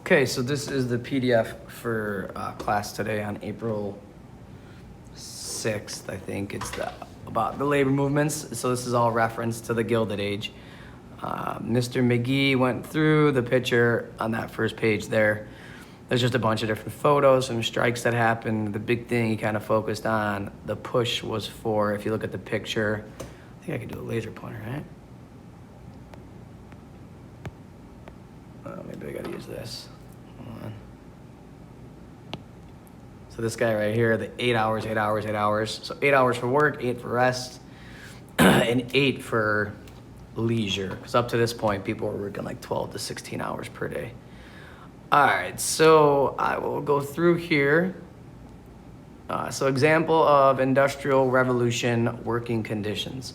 Okay, so this is the PDF for class today on April 6th, I think. It's about the labor movements. So this is all reference to the Gilded Age. Mr. McGee went through the picture on that first page there. There's just a bunch of different photos, some strikes that happened. The big thing he kind of focused on, the push was for, if you look at the picture, I think I could do a laser pointer, right? Maybe I gotta use this. Hold on. So this guy right here, the 8 hours, 8 hours, 8 hours. So 8 hours for work, 8 for rest, and 8 for leisure. Because up to this point, people were working like 12 to 16 hours per day. All right, so I will go through here. So example of industrial revolution working conditions.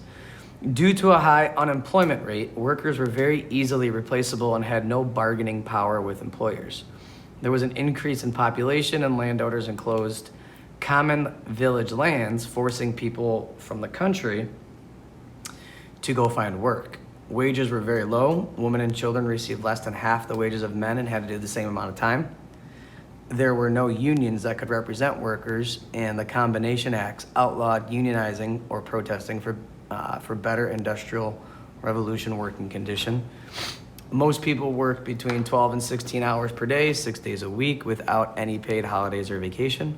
Due to a high unemployment rate, workers were very easily replaceable and had no bargaining power with employers. There was an increase in population and landowners enclosed common village lands, forcing people from the country to go find work. Wages were very low. Women and children received less than half the wages of men and had to do the same amount of time. There were no unions that could represent workers, and the Combination Acts outlawed unionizing or protesting for better industrial revolution working condition. Most people worked between 12 and 16 hours per day, 6 days a week, without any paid holidays or vacation.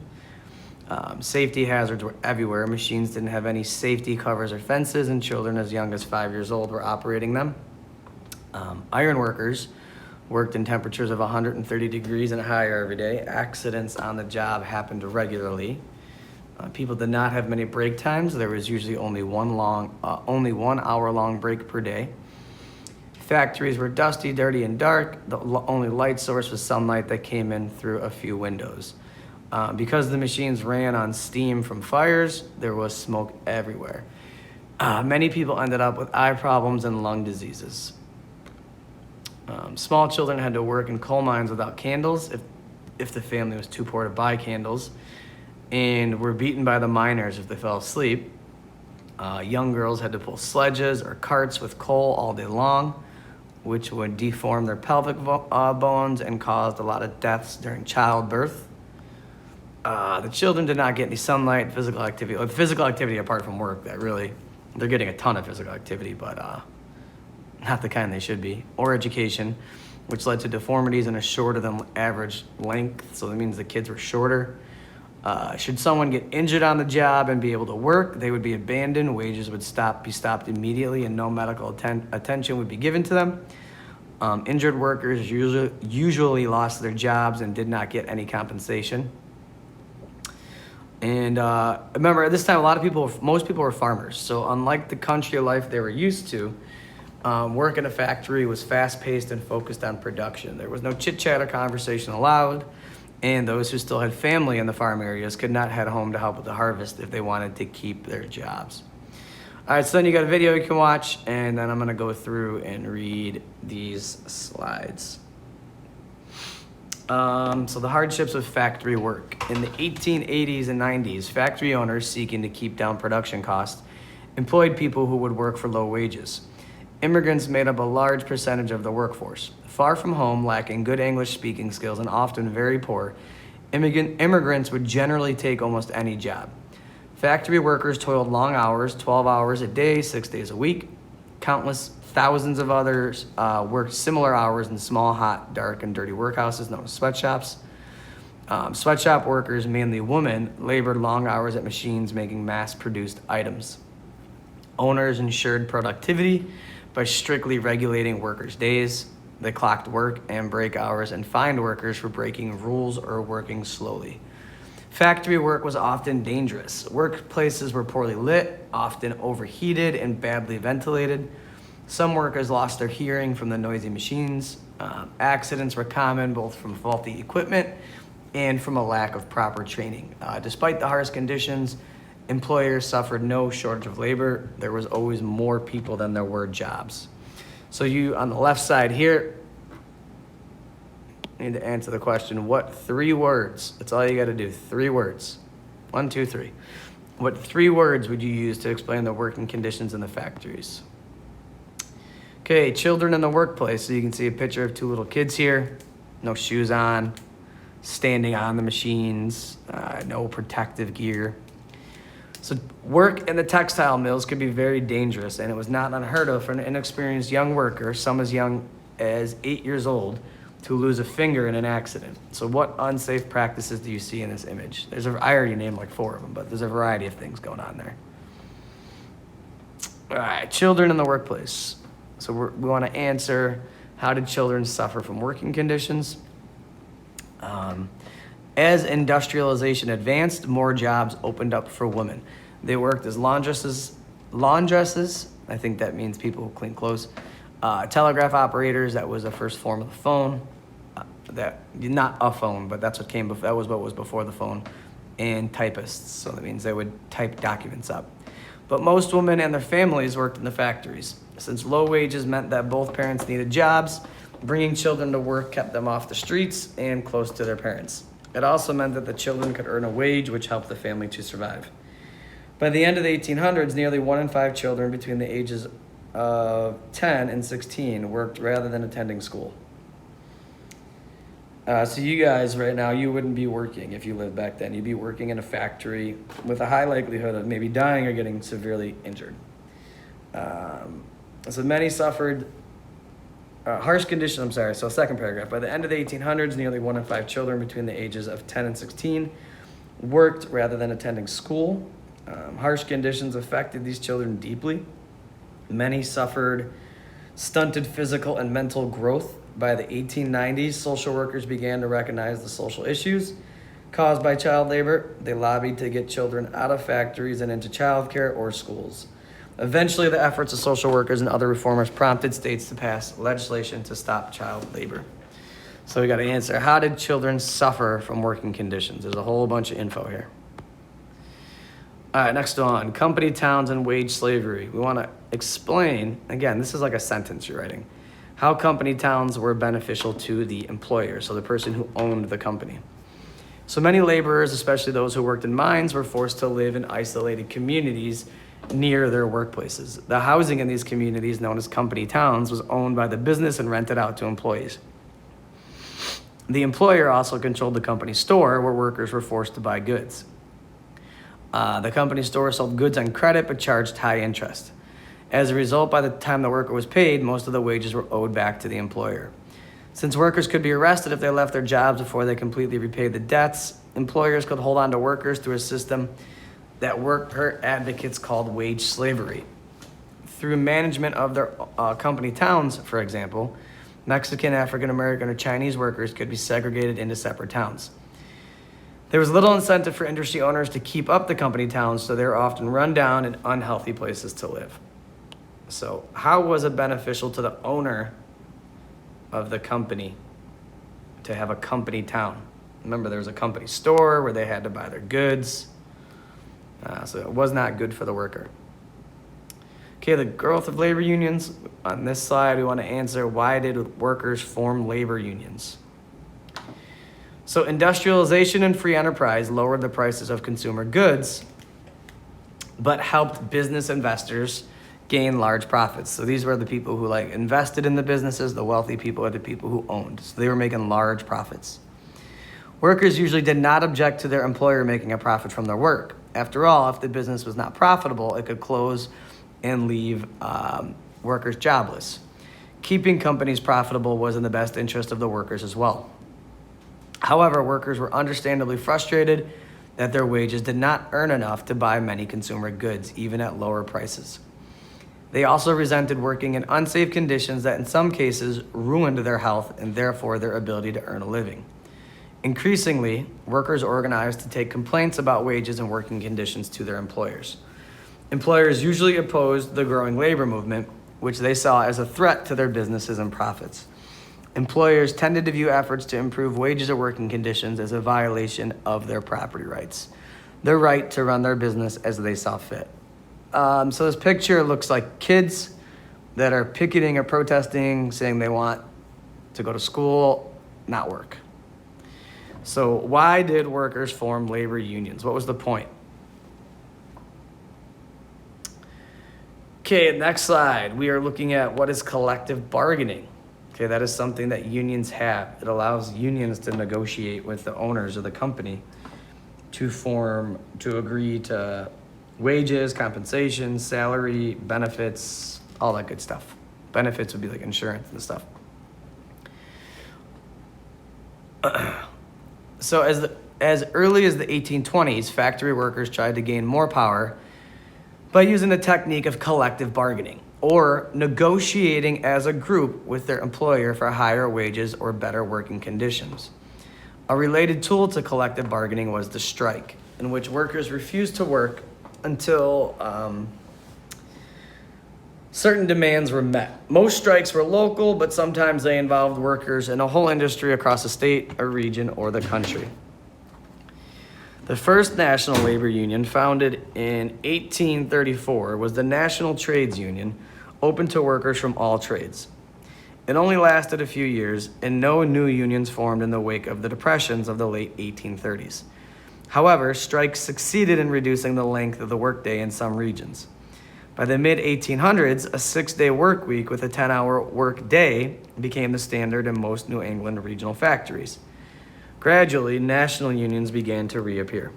Safety hazards were everywhere. Machines didn't have any safety covers or fences, and children as young as 5 years old were operating them. Iron workers worked in temperatures of 130 degrees and higher every day. Accidents on the job happened regularly. People did not have many break times. There was usually only one hour-long break per day. Factories were dusty, dirty, and dark. The only light source was sunlight that came in through a few windows. Because the machines ran on steam from fires, there was smoke everywhere. Many people ended up with eye problems and lung diseases. Small children had to work in coal mines without candles if the family was too poor to buy candles, and were beaten by the miners if they fell asleep. Young girls had to pull sledges or carts with coal all day long, which would deform their pelvic bones and caused a lot of deaths during childbirth. The children did not get any sunlight, physical activity apart from work. They're getting a ton of physical activity, but not the kind they should be, or education, which led to deformities and a shorter than average length. So that means the kids were shorter. Should someone get injured on the job and be able to work, they would be abandoned. Wages would be stopped immediately, and no medical attention would be given to them. Injured workers usually lost their jobs and did not get any compensation. And remember, at this time, most people were farmers. So unlike the country life they were used to, work in a factory was fast-paced and focused on production. There was no chit-chat or conversation allowed. And those who still had family in the farm areas could not head home to help with the harvest if they wanted to keep their jobs. All right, so then you got a video you can watch, and then I'm gonna go through and read these slides. So the hardships of factory work. In the 1880s and 90s, factory owners seeking to keep down production costs employed people who would work for low wages. Immigrants made up a large percentage of the workforce. Far from home, lacking good English speaking skills, and often very poor, immigrants would generally take almost any job. Factory workers toiled long hours, 12 hours a day, 6 days a week. Countless thousands of others worked similar hours in small, hot, dark, and dirty workhouses known as sweatshops. Sweatshop workers, mainly women, labored long hours at machines making mass-produced items. Owners ensured productivity by strictly regulating workers' days. They clocked work and break hours and fined workers for breaking rules or working slowly. Factory work was often dangerous. Workplaces were poorly lit, often overheated and badly ventilated. Some workers lost their hearing from the noisy machines. Accidents were common both from faulty equipment and from a lack of proper training. Despite the harsh conditions, employers suffered no shortage of labor. There was always more people than there were jobs. So you, on the left side here, need to answer the question, what 3 words, that's all you gotta do, 3 words. 1, 2, 3. What 3 words would you use to explain the working conditions in the factories? Okay, children in the workplace. So you can see a picture of 2 little kids here. no shoes on, standing on the machines, no protective gear. So work in the textile mills could be very dangerous, and it was not unheard of for an inexperienced young worker, some as young as 8 years old, to lose a finger in an accident. So what unsafe practices do you see in this image? I already named like 4 of them, but there's a variety of things going on there. All right, children in the workplace. So we want to answer, how did children suffer from working conditions? As industrialization advanced, more jobs opened up for women. They worked as laundresses. I think that means people who clean clothes. Telegraph operators, that was the first form of the phone. Not a phone, but that's what came before. That was what was before the phone. And typists, so that means they would type documents up. But most women and their families worked in the factories. Since low wages meant that both parents needed jobs, bringing children to work kept them off the streets and close to their parents. It also meant that the children could earn a wage, which helped the family to survive. By the end of the 1800s, nearly 1 in 5 children between the ages of 10 and 16 worked rather than attending school. So you guys right now, you wouldn't be working if you lived back then. You'd be working in a factory with a high likelihood of maybe dying or getting severely injured. So many suffered harsh conditions. So second paragraph. By the end of the 1800s, nearly 1 in 5 children between the ages of 10 and 16 worked rather than attending school. Harsh conditions affected these children deeply. Many suffered stunted physical and mental growth. By the 1890s, social workers began to recognize the social issues caused by child labor. They lobbied to get children out of factories and into childcare or schools. Eventually, the efforts of social workers and other reformers prompted states to pass legislation to stop child labor. So we got to answer, how did children suffer from working conditions? There's a whole bunch of info here. All right, next one, company towns and wage slavery. We want to explain, again, this is like a sentence you're writing, how company towns were beneficial to the employer, so the person who owned the company. So many laborers, especially those who worked in mines, were forced to live in isolated communities near their workplaces. The housing in these communities, known as company towns, was owned by the business and rented out to employees. The employer also controlled the company store, where workers were forced to buy goods. The company store sold goods on credit but charged high interest. As a result, by the time the worker was paid, most of the wages were owed back to the employer. Since workers could be arrested if they left their jobs before they completely repaid the debts, employers could hold on to workers through a system that worker advocates called wage slavery. Through management of their company towns, for example, Mexican, African American, or Chinese workers could be segregated into separate towns. There was little incentive for industry owners to keep up the company towns, so they were often run down and unhealthy places to live. So how was it beneficial to the owner of the company to have a company town? Remember, there was a company store where they had to buy their goods. So it was not good for the worker. Okay, the growth of labor unions. On this slide, we want to answer, why did workers form labor unions? So industrialization and free enterprise lowered the prices of consumer goods, but helped business investors gain large profits. So these were the people who invested in the businesses. The wealthy people are the people who owned. So they were making large profits. Workers usually did not object to their employer making a profit from their work. After all, if the business was not profitable, it could close and leave workers jobless. Keeping companies profitable was in the best interest of the workers as well. However, workers were understandably frustrated that their wages did not earn enough to buy many consumer goods, even at lower prices. They also resented working in unsafe conditions that in some cases ruined their health and therefore their ability to earn a living. Increasingly, workers organized to take complaints about wages and working conditions to their employers. Employers usually opposed the growing labor movement, which they saw as a threat to their businesses and profits. Employers tended to view efforts to improve wages or working conditions as a violation of their property rights, their right to run their business as they saw fit. So this picture looks like kids that are picketing or protesting, saying they want to go to school, not work. So why did workers form labor unions? What was the point? Okay, next slide. We are looking at what is collective bargaining. Okay, that is something that unions have. It allows unions to negotiate with the owners of the company to agree to wages, compensation, salary, benefits, all that good stuff. Benefits would be like insurance and stuff. So as early as the 1820s, factory workers tried to gain more power by using the technique of collective bargaining, or negotiating as a group with their employer for higher wages or better working conditions. A related tool to collective bargaining was the strike, in which workers refused to work until certain demands were met. Most strikes were local, but sometimes they involved workers in a whole industry across a state, a region, or the country. The first national labor union, founded in 1834, was the National Trades Union, open to workers from all trades. It only lasted a few years, and no new unions formed in the wake of the depressions of the late 1830s. However, strikes succeeded in reducing the length of the workday in some regions. By the mid-1800s, a 6-day work week with a 10-hour work day became the standard in most New England regional factories. Gradually, national unions began to reappear.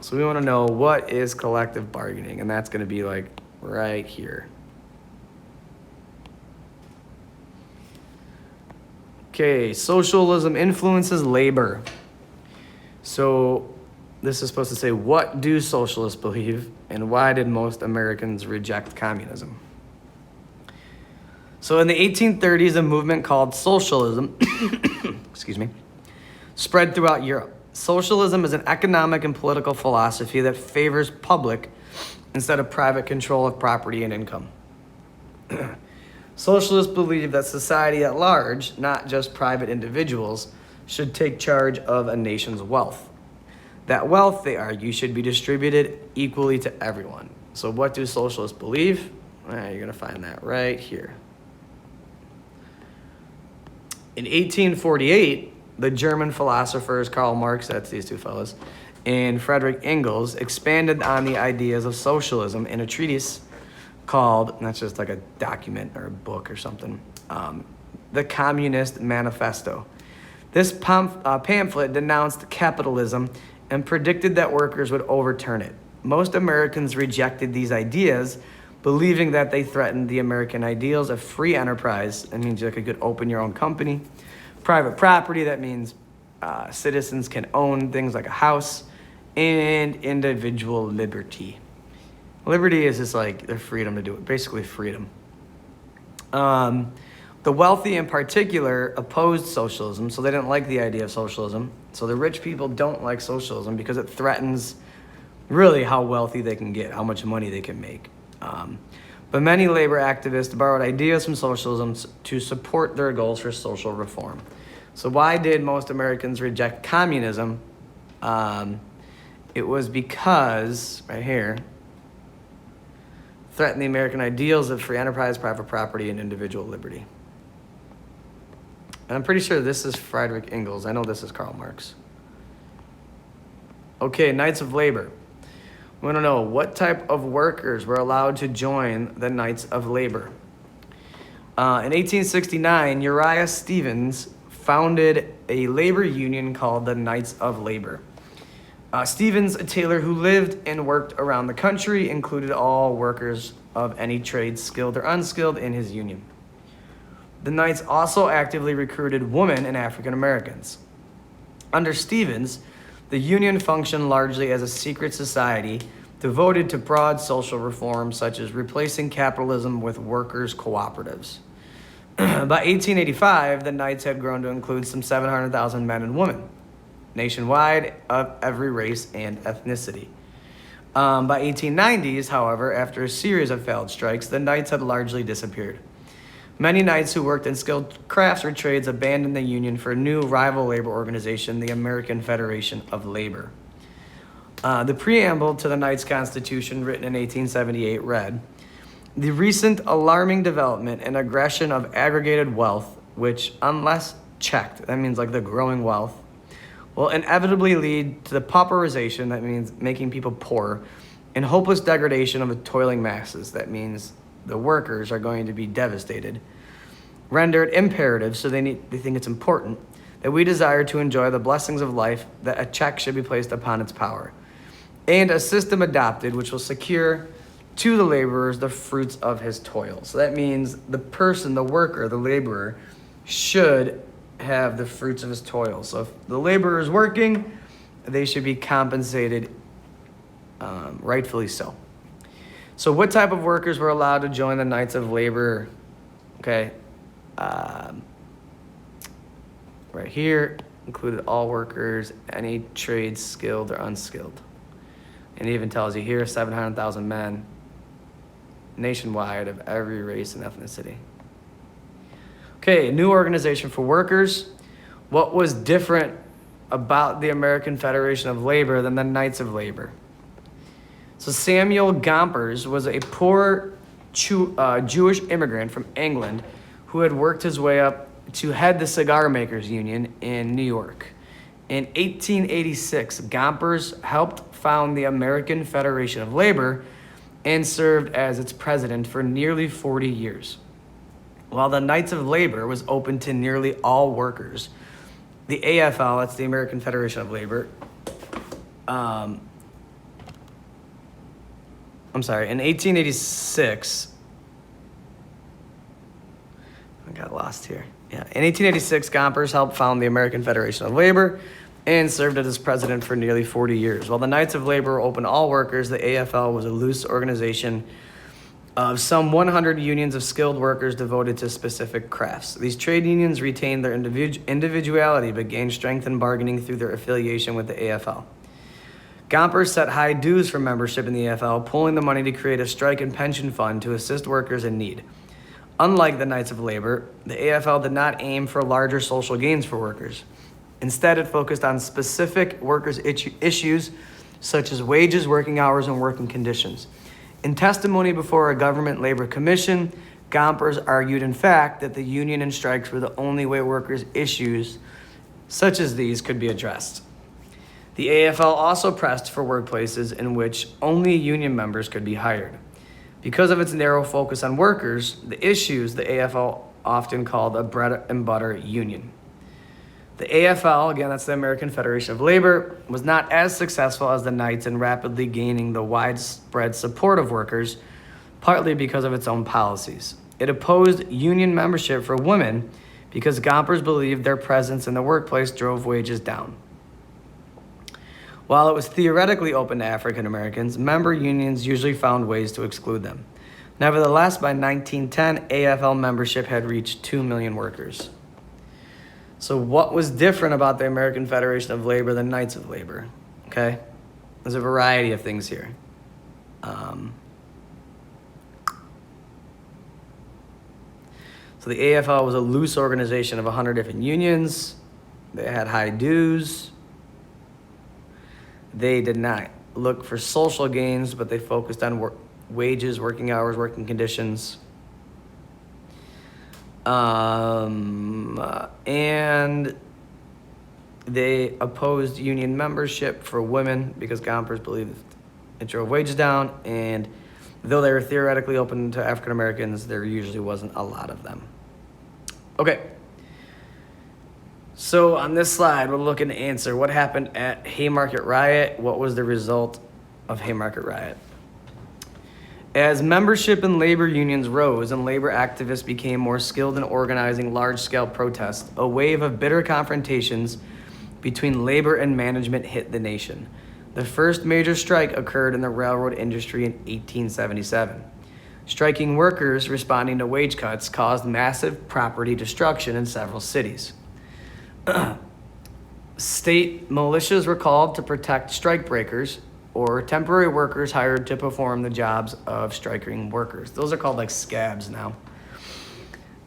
So we want to know, what is collective bargaining? And that's going to be like right here. Okay, socialism influences labor. So this is supposed to say, what do socialists believe, and why did most Americans reject communism? So in the 1830s, a movement called socialism, excuse me, spread throughout Europe. Socialism is an economic and political philosophy that favors public instead of private control of property and income. Socialists believe that society at large, not just private individuals, should take charge of a nation's wealth. That wealth, they argue, should be distributed equally to everyone. So what do socialists believe? You're going to find that right here. In 1848, the German philosophers Karl Marx, that's these two fellas, and Friedrich Engels expanded on the ideas of socialism in a treatise called, and that's just like a document or a book or something, the Communist Manifesto. This pamphlet denounced capitalism and predicted that workers would overturn it. Most Americans rejected these ideas, believing that they threatened the American ideals of free enterprise. That means you could open your own company. Private property, that means citizens can own things like a house, and individual liberty. Liberty is just like the freedom to do it, basically freedom. The wealthy in particular opposed socialism, so they didn't like the idea of socialism. So the rich people don't like socialism because it threatens really how wealthy they can get, how much money they can make. But many labor activists borrowed ideas from socialism to support their goals for social reform. So why did most Americans reject communism? It was because, right here, threatened the American ideals of free enterprise, private property, and individual liberty. And I'm pretty sure this is Friedrich Engels. I know this is Karl Marx. Okay, Knights of Labor. We want to know, what type of workers were allowed to join the Knights of Labor? In 1869, Uriah Stevens founded a labor union called the Knights of Labor. Stevens, a tailor who lived and worked around the country, included all workers of any trade, skilled or unskilled, in his union. The Knights also actively recruited women and African Americans. Under Stevens, the union functioned largely as a secret society devoted to broad social reforms, such as replacing capitalism with workers' cooperatives. By 1885, the Knights had grown to include some 700,000 men and women, nationwide, of every race and ethnicity. By 1890s, however, after a series of failed strikes, the Knights had largely disappeared. Many Knights who worked in skilled crafts or trades abandoned the union for a new rival labor organization, the American Federation of Labor. The preamble to the Knights Constitution, written in 1878, read, "The recent alarming development and aggression of aggregated wealth, which, unless checked," that means like the growing wealth, "will inevitably lead to the pauperization," that means making people poor, "and hopeless degradation of the toiling masses," that means the workers are going to be devastated, render it imperative, so they think it's important, that we desire to enjoy the blessings of life, that a check should be placed upon its power, and a system adopted which will secure to the laborers the fruits of his toil. So that means the person, the worker, the laborer, should have the fruits of his toil. So if the laborer is working, they should be compensated rightfully so. So what type of workers were allowed to join the Knights of Labor? Okay. Right here, included all workers, any trades, skilled or unskilled. And it even tells you here, 700,000 men nationwide of every race and ethnicity. Okay, a new organization for workers. What was different about the American Federation of Labor than the Knights of Labor? So Samuel Gompers was a poor Jewish immigrant from England who had worked his way up to head the Cigar Makers Union in New York. In 1886, Gompers helped found the American Federation of Labor and served as its president for nearly 40 years. While the Knights of Labor was open to nearly all workers, the AFL, that's the American Federation of Labor, in 1886, I got lost here. Yeah, in 1886, Gompers helped found the American Federation of Labor and served as president for nearly 40 years. While the Knights of Labor were open to all workers, the AFL was a loose organization of some 100 unions of skilled workers devoted to specific crafts. These trade unions retained their individuality but gained strength in bargaining through their affiliation with the AFL. Gompers set high dues for membership in the AFL, pooling the money to create a strike and pension fund to assist workers in need. Unlike the Knights of Labor, the AFL did not aim for larger social gains for workers. Instead, it focused on specific workers' issues such as wages, working hours, and working conditions. In testimony before a government labor commission, Gompers argued, in fact, that the union and strikes were the only way workers' issues such as these could be addressed. The AFL also pressed for workplaces in which only union members could be hired. Because of its narrow focus on workers, the issues the AFL often called a bread and butter union. The AFL, again, that's the American Federation of Labor, was not as successful as the Knights in rapidly gaining the widespread support of workers, partly because of its own policies. It opposed union membership for women because Gompers believed their presence in the workplace drove wages down. While it was theoretically open to African Americans, member unions usually found ways to exclude them. Nevertheless, by 1910, AFL membership had reached 2 million workers. So what was different about the American Federation of Labor than Knights of Labor? Okay, there's a variety of things here. So the AFL was a loose organization of 100 different unions. They had high dues. They did not look for social gains, but they focused on wages, working hours, working conditions. And they opposed union membership for women because Gompers believed it drove wages down. And though they were theoretically open to African Americans, there usually wasn't a lot of them. Okay. So on this slide, we're looking to answer what happened at Haymarket Riot. What was the result of Haymarket Riot? As membership in labor unions rose and labor activists became more skilled in organizing large-scale protests, a wave of bitter confrontations between labor and management hit the nation. The first major strike occurred in the railroad industry in 1877. Striking workers responding to wage cuts caused massive property destruction in several cities. State militias were called to protect strikebreakers or temporary workers hired to perform the jobs of striking workers. Those are called like scabs now.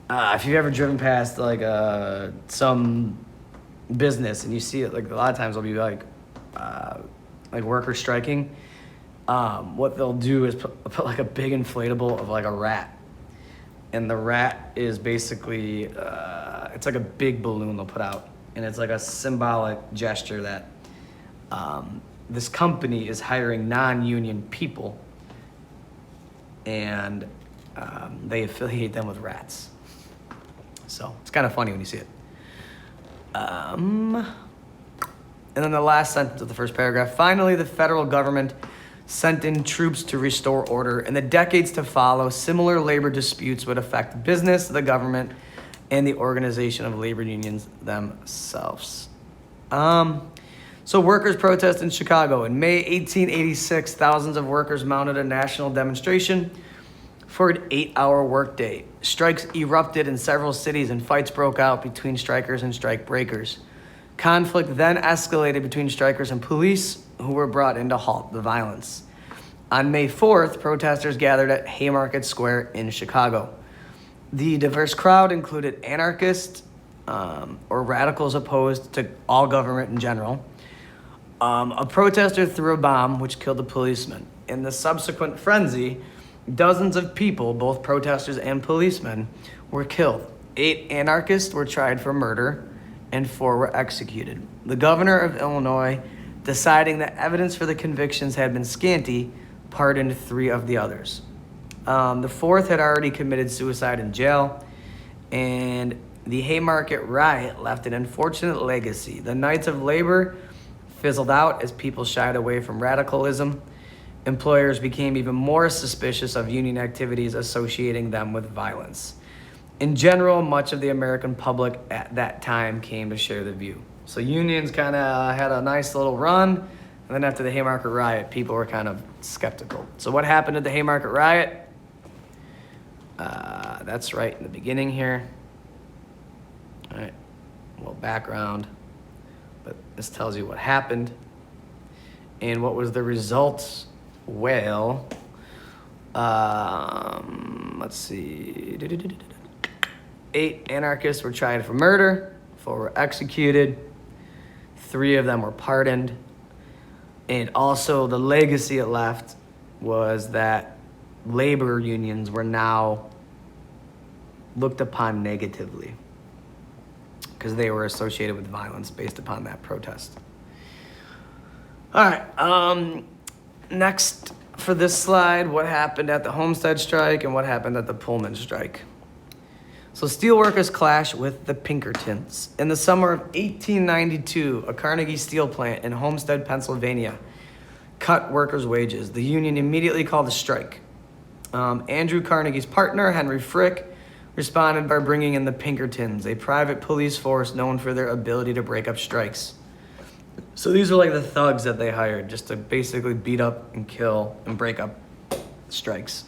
If you've ever driven past like some business and you see it, like a lot of times they'll be like workers striking. What they'll do is put like a big inflatable of like a rat, and the rat is basically it's like a big balloon they'll put out, and it's like a symbolic gesture that this company is hiring non-union people, and they affiliate them with rats. So it's kind of funny when you see it. And then the last sentence of the first paragraph. Finally, the federal government sent in troops to restore order. In the decades to follow, similar labor disputes would affect business, the government, and the organization of labor unions themselves. So workers protest in Chicago. In May 1886, thousands of workers mounted a national demonstration for an 8-hour workday. Strikes erupted in several cities and fights broke out between strikers and strike breakers. Conflict then escalated between strikers and police, who were brought in to halt the violence. On May 4th, protesters gathered at Haymarket Square in Chicago. The diverse crowd included anarchists or radicals opposed to all government in general. A protester threw a bomb which killed a policeman. In the subsequent frenzy, dozens of people, both protesters and policemen, were killed. 8 anarchists were tried for murder, and 4 were executed. The governor of Illinois, deciding that evidence for the convictions had been scanty, pardoned 3 of the others. The 4th had already committed suicide in jail, and the Haymarket riot left an unfortunate legacy. The Knights of Labor fizzled out as people shied away from radicalism. Employers became even more suspicious of union activities, associating them with violence. In general, much of the American public at that time came to share the view. So unions kind of had a nice little run, and then after the Haymarket riot, people were kind of skeptical. So what happened at the Haymarket riot? That's right in the beginning here. All right, a little background, but this tells you what happened. And what was the results? Well, let's see. 8 anarchists were tried for murder, 4 were executed, 3 of them were pardoned, and also the legacy it left was that labor unions were now looked upon negatively because they were associated with violence based upon that protest. All right, next for this slide, what happened at the Homestead strike and what happened at the Pullman strike. So steelworkers clash with the Pinkertons. In the summer of 1892, a Carnegie steel plant in Homestead, Pennsylvania, cut workers' wages. The union immediately called a strike. Andrew Carnegie's partner, Henry Frick, responded by bringing in the Pinkertons, a private police force known for their ability to break up strikes. So these are like the thugs that they hired just to basically beat up and kill and break up strikes.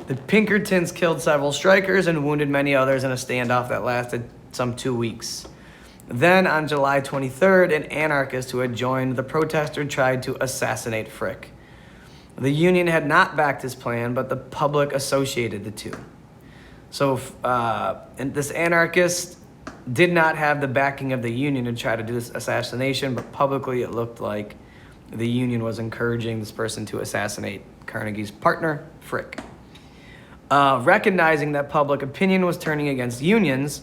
The Pinkertons killed several strikers and wounded many others in a standoff that lasted some 2 weeks. Then on July 23rd, an anarchist who had joined the protester tried to assassinate Frick. The union had not backed his plan, but the public associated the two. So and this anarchist did not have the backing of the union to try to do this assassination, but publicly it looked like the union was encouraging this person to assassinate Carnegie's partner, Frick. Recognizing that public opinion was turning against unions,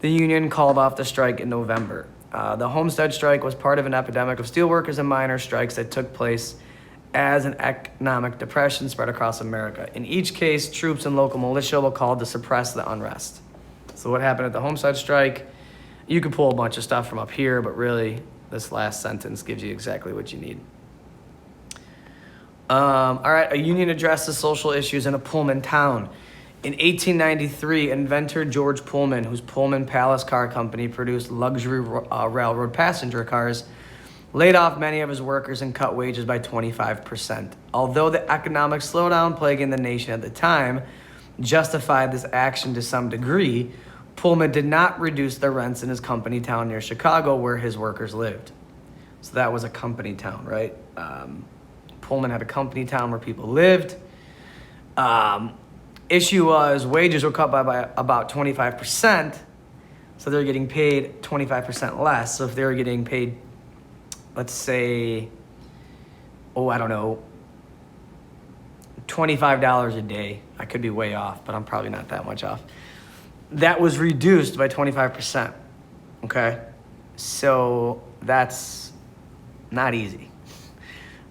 the union called off the strike in November. The Homestead strike was part of an epidemic of steelworkers and miners' strikes that took place as an economic depression spread across America. In each case, troops and local militia were called to suppress the unrest. So what happened at the Homestead strike? You could pull a bunch of stuff from up here, but really this last sentence gives you exactly what you need. All right, a union addressed the social issues in a Pullman town. In 1893, inventor George Pullman, whose Pullman Palace Car Company produced luxury railroad passenger cars, laid off many of his workers and cut wages by 25%. Although the economic slowdown plaguing the nation at the time justified this action to some degree, Pullman did not reduce the rents in his company town near Chicago where his workers lived. So that was a company town, right? Pullman had a company town where people lived. Issue was wages were cut by about 25%, so they're getting paid 25% less. So if they were getting paid, let's say, $25 a day. I could be way off, but I'm probably not that much off. That was reduced by 25%, okay? So that's not easy.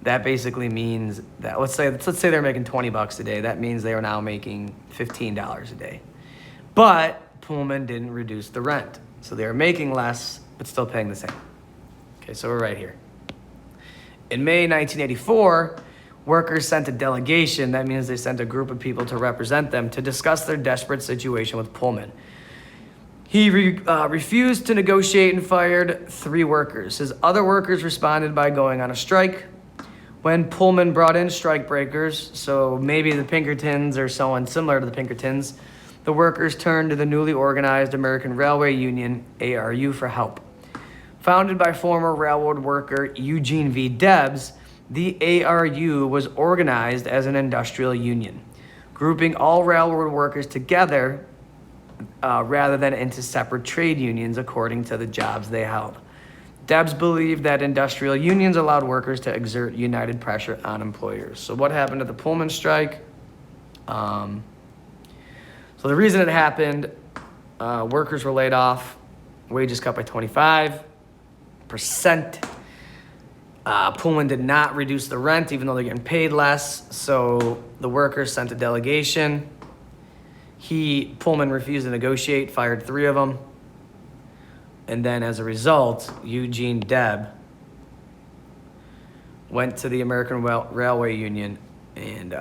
That basically means that, let's say they're making $20 a day. That means they are now making $15 a day. But Pullman didn't reduce the rent. So they were making less, but still paying the same. Okay, so we're right here. In May 1984, workers sent a delegation, that means they sent a group of people to represent them, to discuss their desperate situation with Pullman. He refused to negotiate and fired 3 workers. His other workers responded by going on a strike. When Pullman brought in strike breakers, so maybe the Pinkertons or someone similar to the Pinkertons, the workers turned to the newly organized American Railway Union, ARU, for help. Founded by former railroad worker Eugene V. Debs, the ARU was organized as an industrial union, grouping all railroad workers together rather than into separate trade unions according to the jobs they held. Debs believed that industrial unions allowed workers to exert united pressure on employers. So what happened at the Pullman strike? So the reason it happened, workers were laid off, wages cut by 25%. Pullman did not reduce the rent, even though they're getting paid less. So the workers sent a delegation. Pullman refused to negotiate, fired 3 of them. And then as a result, Eugene Debs went to the American Railway Union and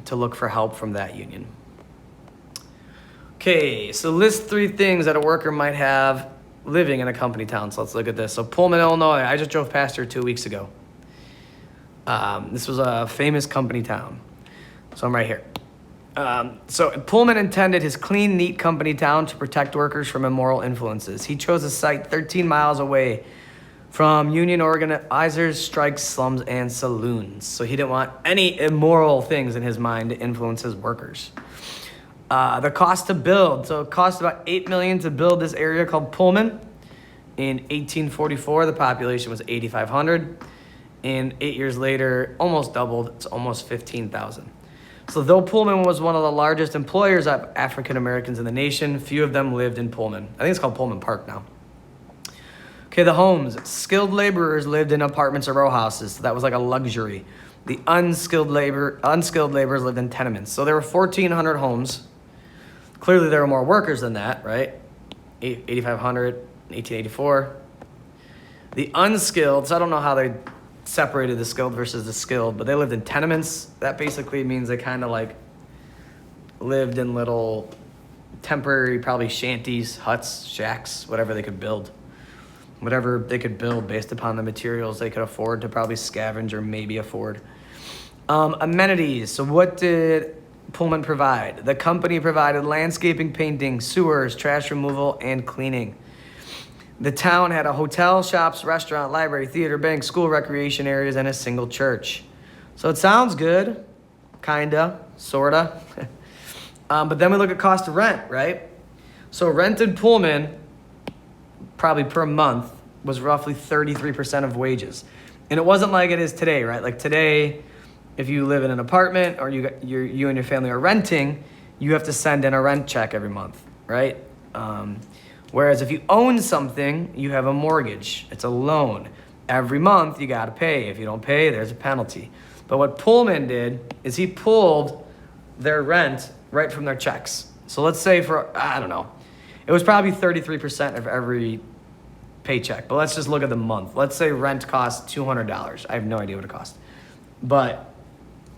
to look for help from that union. Okay, so list 3 things that a worker might have living in a company town. So let's look at this. So Pullman, Illinois, I just drove past here 2 weeks ago. This was a famous company town. So I'm right here. So Pullman intended his clean, neat company town to protect workers from immoral influences. He chose a site 13 miles away from union organizers, strikes, slums, and saloons. So he didn't want any immoral things in his mind to influence his workers. The cost to build. So it cost about $8 million to build this area called Pullman. In 1844, the population was 8,500. And 8 years later, almost doubled. It's almost 15,000. So though Pullman was one of the largest employers of African Americans in the nation, few of them lived in Pullman. I think it's called Pullman Park now. Okay, the homes. Skilled laborers lived in apartments or row houses. So that was like a luxury. The unskilled laborers lived in tenements. So there were 1,400 homes. Clearly there were more workers than that, right? 8,500, 1884. The unskilled, so I don't know how they separated the skilled versus the skilled, but they lived in tenements. That basically means they kind of like lived in little temporary, probably shanties, huts, shacks, whatever they could build. Whatever they could build based upon the materials they could afford to probably scavenge or maybe afford. Amenities. So what did Pullman provide? The company provided landscaping, painting, sewers, trash removal, and cleaning. The town had a hotel, shops, restaurant, library, theater, bank, school, recreation areas, and a single church. So it sounds good, kinda, sorta. But then we look at cost of rent, right? So rent in Pullman, probably per month, was roughly 33% of wages. And it wasn't like it is today, right? Like today, if you live in an apartment or you and your family are renting, you have to send in a rent check every month, right? Whereas if you own something, you have a mortgage. It's a loan. Every month you got to pay. If you don't pay, there's a penalty. But what Pullman did is he pulled their rent right from their checks. So let's say it was probably 33% of every paycheck. But let's just look at the month. Let's say rent costs $200. I have no idea what it costs. But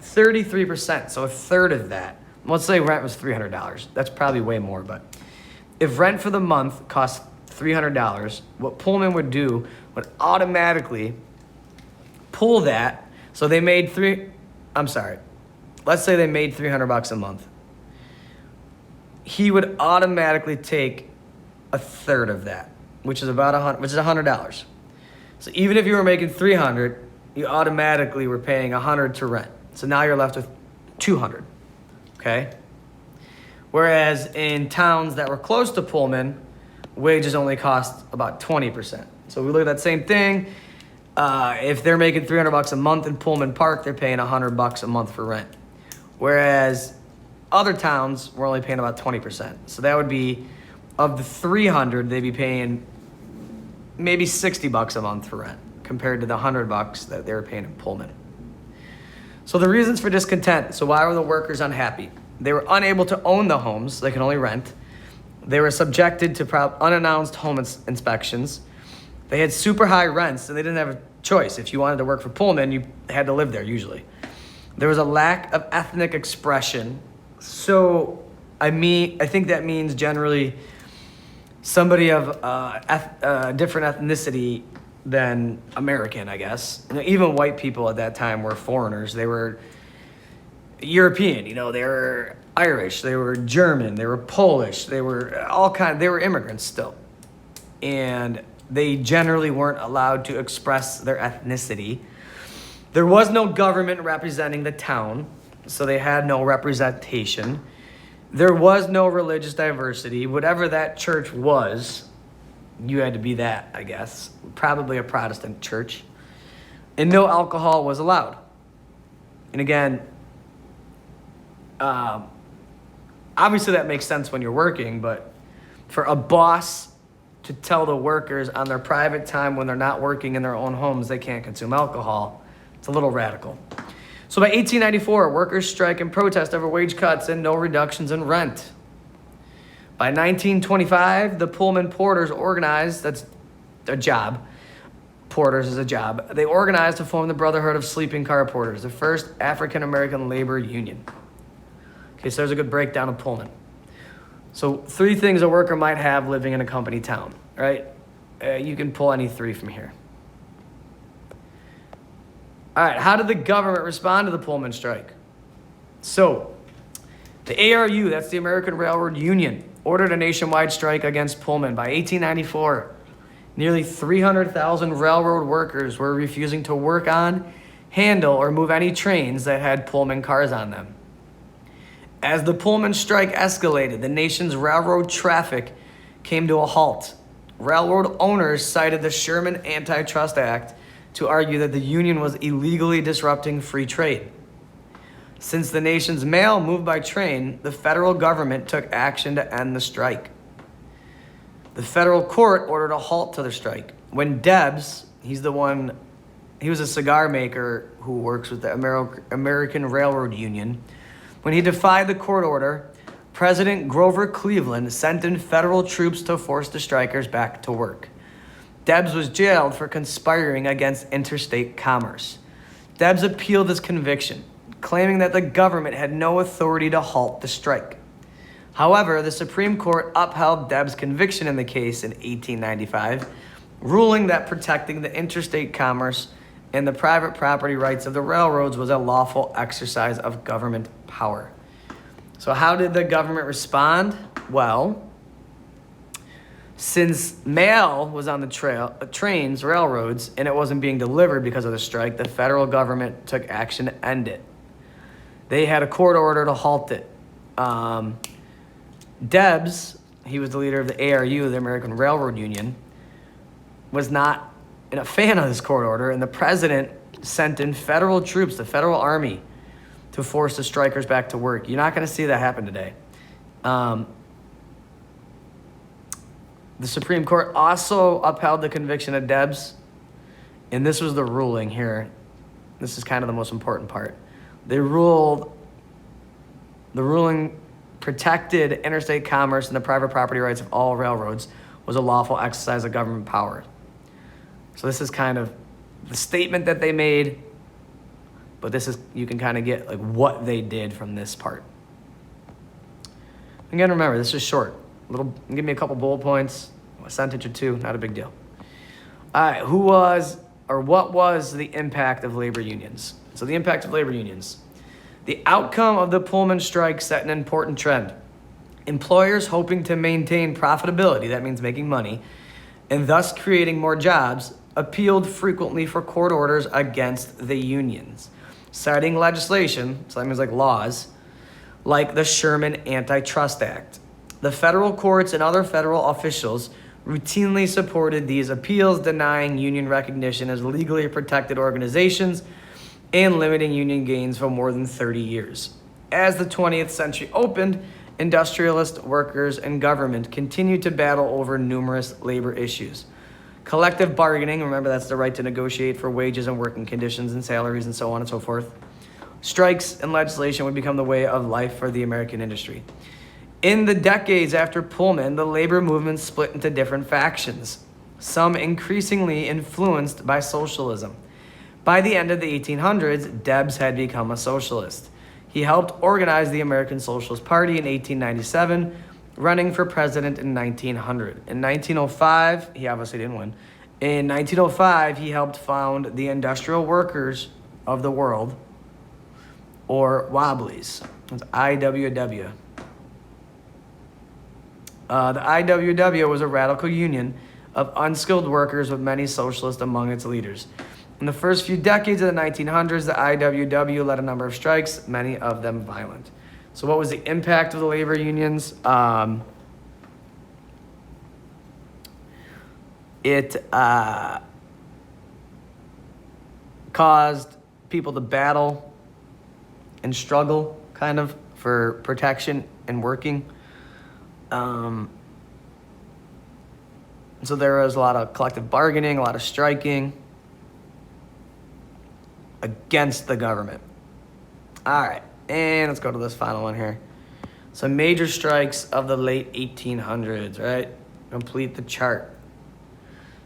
33%, so a third of that. Let's say rent was $300. That's probably way more, but if rent for the month costs $300, what Pullman would do would automatically pull that. So they made let's say they made $300 a month. He would automatically take a third of that, which is about $100. So even if you were making $300, you automatically were paying $100 to rent. So now you're left with $200, okay? Whereas in towns that were close to Pullman, wages only cost about 20%. So we look at that same thing. If they're making $300 a month in Pullman Park, they're paying $100 a month for rent. Whereas other towns were only paying about 20%. So that would be, of the $300, they'd be paying maybe $60 a month for rent compared to the $100 that they were paying in Pullman. So the reasons for discontent. So why were the workers unhappy? They were unable to own the homes. They can only rent. They were subjected to unannounced home inspections. They had super high rents, and they didn't have a choice. If you wanted to work for Pullman, you had to live there usually. There was a lack of ethnic expression. So, I think that means generally somebody of a different ethnicity than American, I guess. Even white people at that time were foreigners. They were European, they were Irish, they were German, they were Polish, they were they were immigrants still. And they generally weren't allowed to express their ethnicity. There was no government representing the town, so they had no representation. There was no religious diversity. Whatever that church was, you had to be that, I guess. Probably a Protestant church. And no alcohol was allowed. And again, obviously that makes sense when you're working, but for a boss to tell the workers on their private time when they're not working in their own homes they can't consume alcohol, it's a little radical. So by 1894, workers strike and protest over wage cuts and no reductions in rent. By 1925, the Pullman Porters organized, that's a job, Porters is a job, they organized to form the Brotherhood of Sleeping Car Porters, the first African-American labor union. Okay, so there's a good breakdown of Pullman. So 3 things a worker might have living in a company town, right? You can pull any 3 from here. All right, how did the government respond to the Pullman strike? So, the ARU, that's the American Railroad Union, ordered a nationwide strike against Pullman. By 1894, nearly 300,000 railroad workers were refusing to work on, handle, or move any trains that had Pullman cars on them. As the Pullman strike escalated, the nation's railroad traffic came to a halt. Railroad owners cited the Sherman Antitrust Act to argue that the union was illegally disrupting free trade. Since the nation's mail moved by train, the federal government took action to end the strike. The federal court ordered a halt to the strike. When Debs, he was a cigar maker who works with the American Railroad Union. When he defied the court order, President Grover Cleveland sent in federal troops to force the strikers back to work. Debs was jailed for conspiring against interstate commerce. Debs appealed his conviction, claiming that the government had no authority to halt the strike. However, the Supreme Court upheld Debs' conviction in the case in 1895, ruling that protecting the interstate commerce and the private property rights of the railroads was a lawful exercise of government power. So how did the government respond? Well, since mail was on the trains, railroads, and it wasn't being delivered because of the strike, the federal government took action to end it. They had a court order to halt it. Debs, he was the leader of the ARU, the American Railroad Union, was not a fan of this court order, and the president sent in federal troops, the federal army, to force the strikers back to work. You're not going to see that happen today. The Supreme Court also upheld the conviction of Debs, and this was the ruling here. This is kind of the most important part. The ruling protected interstate commerce and the private property rights of all railroads was a lawful exercise of government power. So this is kind of the statement that they made, but this is, you can kind of get like what they did from this part. Again, remember, this is short. Give me a couple bullet points, a sentence or 2, not a big deal. All right, what was the impact of labor unions? So the impact of labor unions. The outcome of the Pullman strike set an important trend. Employers hoping to maintain profitability, that means making money, and thus creating more jobs, appealed frequently for court orders against the unions, citing legislation, so that means like laws, like the Sherman Antitrust Act. The federal courts and other federal officials routinely supported these appeals, denying union recognition as legally protected organizations and limiting union gains for more than 30 years. As the 20th century opened, industrialists, workers, and government continued to battle over numerous labor issues. Collective bargaining, remember that's the right to negotiate for wages and working conditions and salaries and so on and so forth. Strikes and legislation would become the way of life for the American industry. In the decades after Pullman, the labor movement split into different factions, some increasingly influenced by socialism. By the end of the 1800s, Debs had become a socialist. He helped organize the American Socialist Party in 1897, running for president in 1900. In 1905, he obviously didn't win. In 1905, he helped found the Industrial Workers of the World, or Wobblies. It's IWW. The IWW was a radical union of unskilled workers with many socialists among its leaders. In the first few decades of the 1900s, the IWW led a number of strikes, many of them violent. So what was the impact of the labor unions? It caused people to battle and struggle, kind of, for protection and working. So there was a lot of collective bargaining, a lot of striking against the government. All right, and let's go to this final one here. So major strikes of the late 1800s, right? Complete the chart.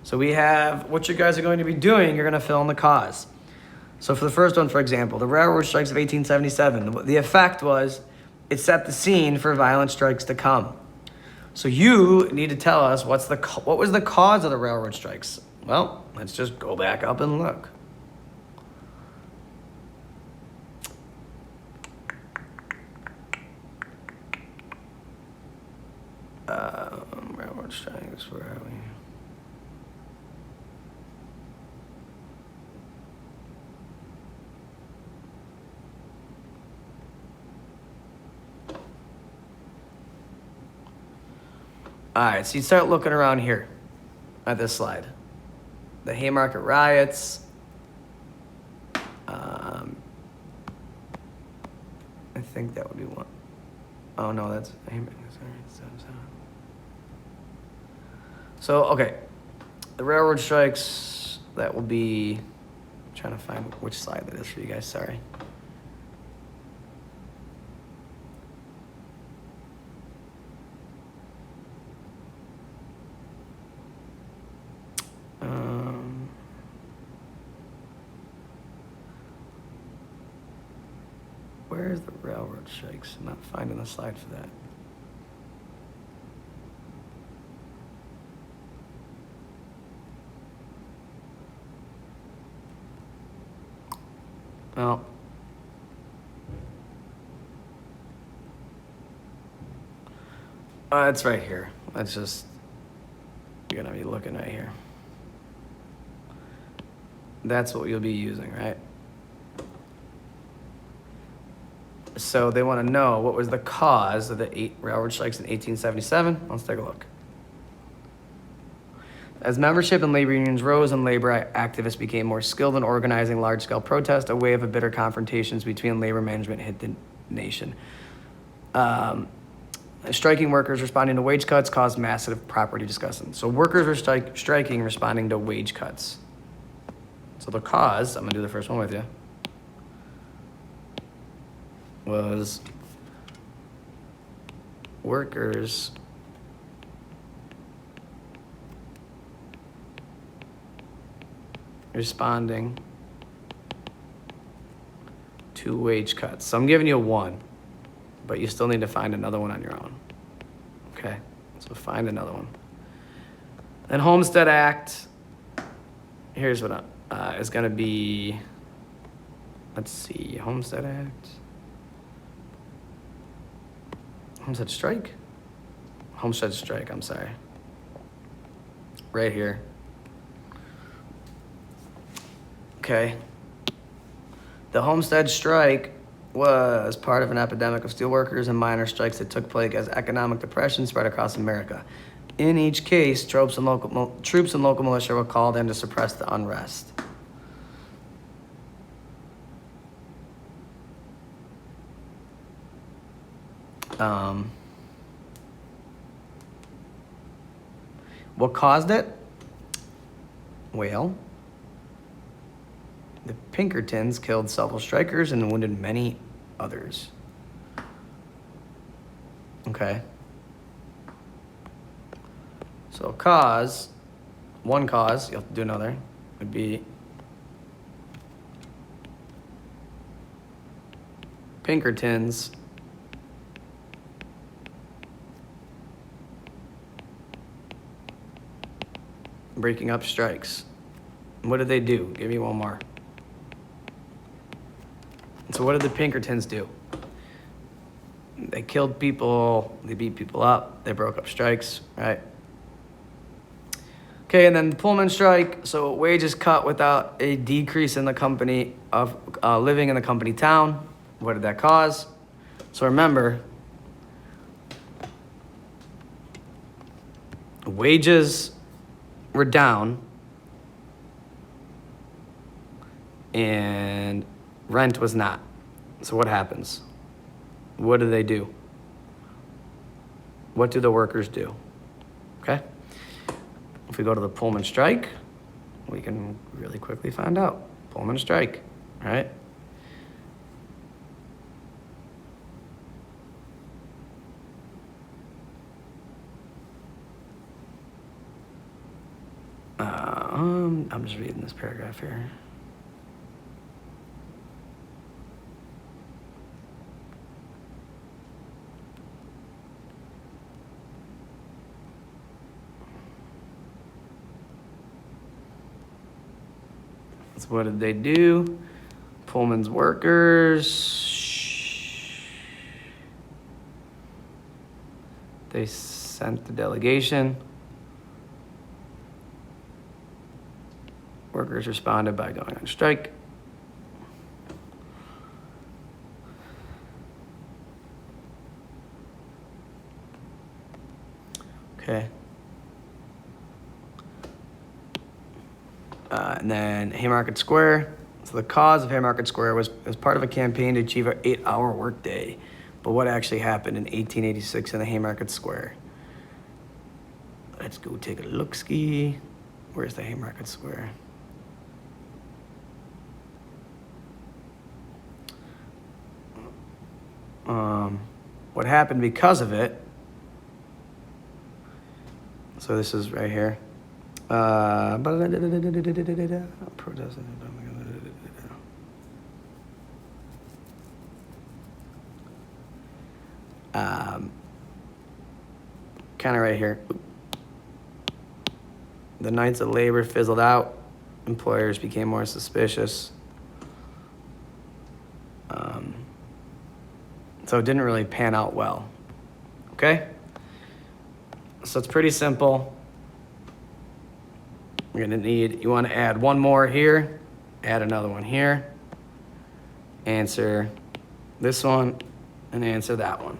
So we have what you guys are going to be doing. You're going to fill in the cause. So for the first one, for example, the railroad strikes of 1877, the effect was it set the scene for violent strikes to come. So you need to tell us what was the cause of the railroad strikes? Well, let's just go back up and look. Railroad strikes, where are we? All right, so you start looking around here at this slide. The Haymarket riots. I think that would be one. Oh, no, that's Haymarket. So, okay. The railroad strikes, that will be... I'm trying to find which slide that is for you guys, sorry. Where's the railroad strikes? I'm not finding the slide for that. Oh. It's right here. That's just, you're gonna be looking right here. That's what you'll be using, right? So they want to know what was the cause of the 8 railroad strikes in 1877. Let's take a look. As membership in labor unions rose and labor activists became more skilled in organizing large-scale protests, a wave of bitter confrontations between labor management hit the nation. Striking workers responding to wage cuts caused massive property discussion. So workers were striking responding to wage cuts. So the cause, I'm going to do the first one with you, was workers responding to wage cuts. So I'm giving you 1, but you still need to find another one on your own. Okay, so find another one. Then Homestead Act, here's what is going to be, let's see, Homestead Act. Homestead strike? Homestead strike, I'm sorry. Right here. Okay. The Homestead strike was part of an epidemic of steelworkers and miners' strikes that took place as economic depression spread across America. In each case, troops and local militia were called in to suppress the unrest. What caused it? Well, the Pinkertons killed several strikers and wounded many others. Okay. So one cause, you have to do another, would be Pinkertons breaking up strikes. What did they do? Give me one more. So what did the Pinkertons do? They killed people, they beat people up, they broke up strikes, right? Okay, and then the Pullman strike, so wages cut without a decrease in the company of living in the company town. What did that cause? So remember, wages were down and rent was not. So what happens? What do they do? What do the workers do? Okay? If we go to the Pullman strike, we can really quickly find out. Pullman strike, right? I'm just reading this paragraph here. So what did they do? Pullman's workers, they sent the delegation. Workers responded by going on strike. Okay. And then Haymarket Square. So the cause of Haymarket Square was part of a campaign to achieve an 8-hour workday. But what actually happened in 1886 in the Haymarket Square? Let's go take a look-ski. Where's the Haymarket Square? What happened because of it? So this is right here. Kind of right here. The Knights of Labor fizzled out. Employers became more suspicious. So it didn't really pan out well. Okay? So it's pretty simple. You're gonna need, you wanna add one more here, add another one here, answer this one, and answer that one.